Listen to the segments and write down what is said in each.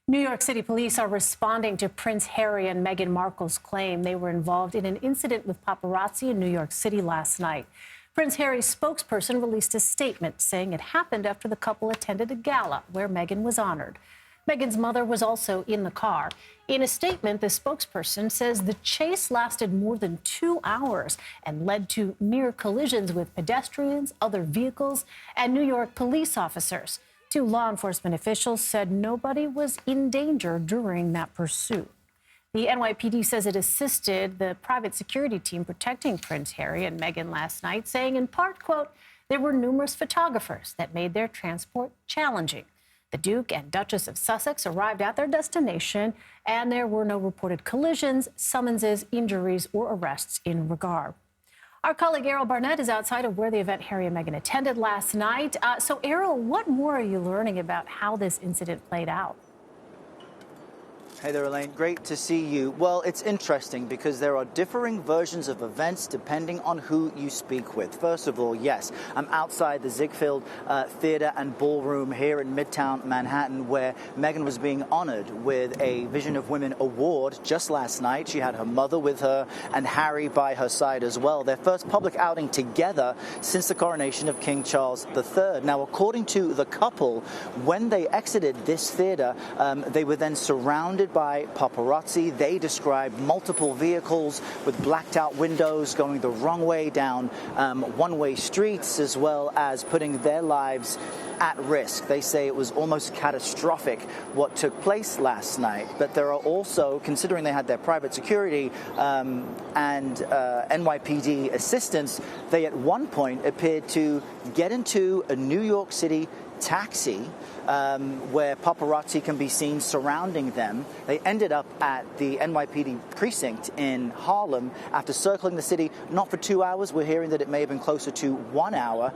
New York City police are responding to Prince Harry and Meghan Markle's claim they were involved in an incident with paparazzi in New York City last night. Prince Harry's spokesperson released a statement saying it happened after the couple attended a gala where Meghan was honored. Meghan's mother was also in the car. In a statement, the spokesperson says the chase lasted more than 2 hours and led to near collisions with pedestrians, other vehicles, and New York police officers. Two law enforcement officials said nobody was in danger during that pursuit. The NYPD says it assisted the private security team protecting Prince Harry and Meghan last night, saying in part, quote, there were numerous photographers that made their transport challenging. The Duke and Duchess of Sussex arrived at their destination, and there were no reported collisions, summonses, injuries, or arrests in regard. Our colleague Errol Barnett is outside of where the event Harry and Meghan attended last night. So, Errol, what more are you learning about how this incident played out? Hey there, Elaine. Great to see you. Well, it's interesting because there are differing versions of events depending on who you speak with. First of all, yes, I'm outside the Ziegfeld Theater and Ballroom here in midtown Manhattan, where Meghan was being honored with a Vision of Women award just last night. She had her mother with her and Harry by her side as well. Their first public outing together since the coronation of King Charles III. Now, according to the couple, when they exited this theater, they were then surrounded by paparazzi. They described multiple vehicles with blacked out windows going the wrong way down one-way streets, as well as putting their lives at risk. They say it was almost catastrophic what took place last night. But there are also, considering they had their private security and NYPD assistance, they at one point appeared to get into a New York City taxi where paparazzi can be seen surrounding them. They ended up at the NYPD precinct in Harlem after circling the city, not for 2 hours. We're hearing that it may have been closer to 1 hour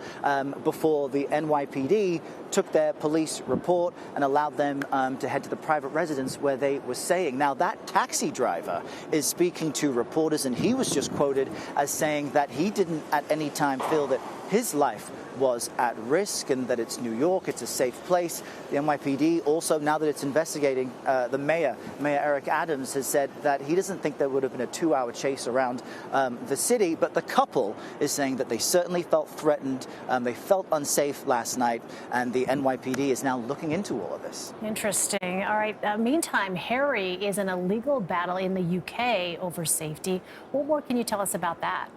before the NYPD took their police report and allowed them to head to the private residence where they were staying. Now, that taxi driver is speaking to reporters, and he was just quoted as saying that he didn't at any time feel that his life was at risk and that it's New York, it's a safe place. The NYPD also, now that it's investigating, the Mayor Eric Adams, has said that he doesn't think there would have been a 2-hour chase around the city, but the couple is saying that they certainly felt threatened, they felt unsafe last night, and the NYPD is now looking into all of this. Interesting. All right. Meantime, Harry is in a legal battle in the UK over safety. What more can you tell us about that?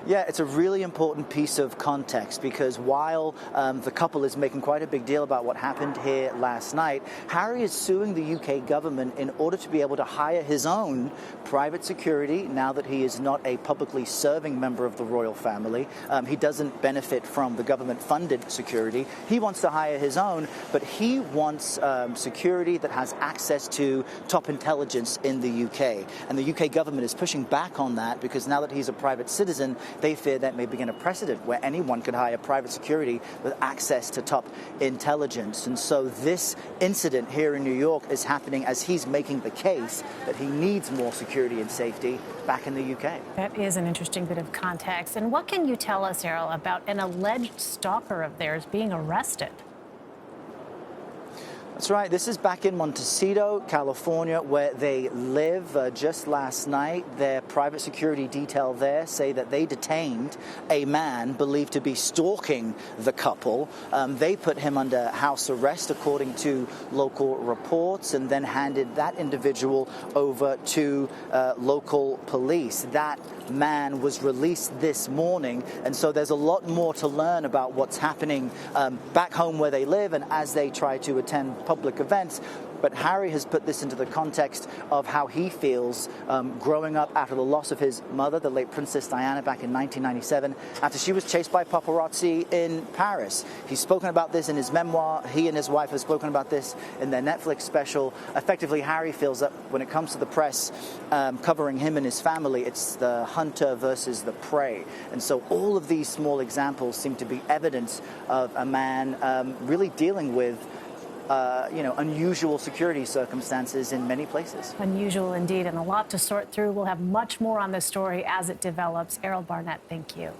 Yeah, it's a really important piece of context because while the couple is making quite a big deal about what happened here last night, Harry is suing the UK government in order to be able to hire his own private security now that he is not a publicly serving member of the royal family. He doesn't benefit from the government-funded security. He wants to hire his own, but he wants security that has access to top intelligence in the UK. And the UK government is pushing back on that because now that he's a private citizen, they fear that may begin a precedent where anyone could hire private security with access to top intelligence. And so this incident here in New York is happening as he's making the case that he needs more security and safety back in the UK. That is an interesting bit of context. And what can you tell us, Errol, about an alleged stalker of theirs being arrested? That's right. This is back in Montecito, California, where they live. Just last night, their private security detail there say that they detained a man believed to be stalking the couple. They put him under house arrest, according to local reports, and then handed that individual over to local police. That man was released this morning, and so there's a lot more to learn about what's happening back home where they live and as they try to attend public events. But Harry has put this into the context of how he feels growing up after the loss of his mother, the late Princess Diana, back in 1997, after she was chased by paparazzi in Paris. He's spoken about this in his memoir. He and his wife have spoken about this in their Netflix special. Effectively, Harry feels that when it comes to the press covering him and his family, it's the hunter versus the prey. And so all of these small examples seem to be evidence of a man really dealing with unusual security circumstances in many places. Unusual indeed, and a lot to sort through. We'll have much more on this story as it develops. Errol Barnett, thank you.